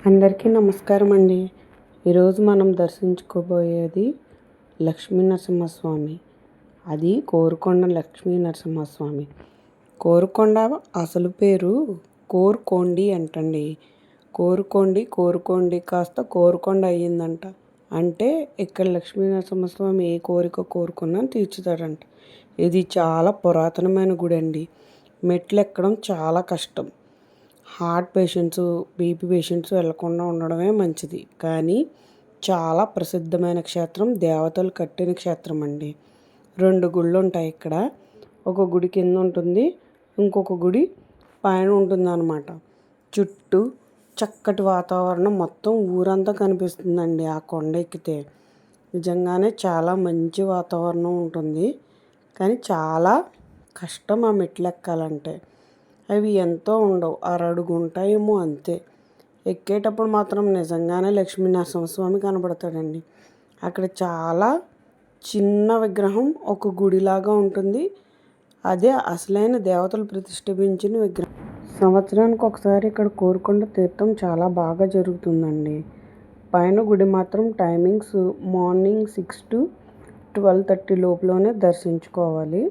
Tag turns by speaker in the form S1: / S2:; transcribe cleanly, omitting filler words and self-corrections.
S1: అందరికీ నమస్కారం అండి. ఈరోజు మనం దర్శించుకోబోయేది లక్ష్మీ నరసింహస్వామి. అది కోరుకొండ లక్ష్మీ నరసింహస్వామి. కోరుకొండ అసలు పేరు కోరుకోండి అంటండి. కోరుకోండి కాస్త కోరుకొండ అయ్యిందంట. అంటే ఇక్కడ లక్ష్మీ నరసింహస్వామి ఏ కోరిక కోరుకున్నా తీర్చుతాడంట. ఇది చాలా పురాతనమైన గుడి అండి. మెట్లు ఎక్కడం చాలా కష్టం. హార్ట్ పేషెంట్స్, బీపీ పేషెంట్స్ వెళ్లకుండా ఉండడమే మంచిది. కానీ చాలా ప్రసిద్ధమైన క్షేత్రం, దేవతలు కట్టిన క్షేత్రం అండి. 2 గుళ్ళు ఉంటాయి ఇక్కడ. ఒక గుడి కింద ఉంటుంది, ఇంకొక గుడి పైన ఉంటుందన్నమాట. చుట్టూ చక్కటి వాతావరణం, మొత్తం ఊరంతా కనిపిస్తుందండి ఆ కొండ ఎక్కితే. నిజంగానే చాలా మంచి వాతావరణం ఉంటుంది. కానీ చాలా కష్టం ఆ మెట్లు ఎక్కాలంటే. అవి ఎంతో ఉండవు, అరడుగు ఉంటాయేమో అంతే. ఎక్కేటప్పుడు మాత్రం నిజంగానే లక్ష్మీ నరసింహస్వామి కనబడతాడండి. అక్కడ చాలా చిన్న విగ్రహం ఒక గుడిలాగా ఉంటుంది. అదే అసలైన దేవతలు ప్రతిష్ఠించిన విగ్రహం. సంవత్సరానికి ఒకసారి ఇక్కడ కోరుకొండ తీర్థం చాలా బాగా జరుగుతుందండి. పైన గుడి మాత్రం టైమింగ్స్ మార్నింగ్ 6 to 12:30 లోపులోనే దర్శించుకోవాలి.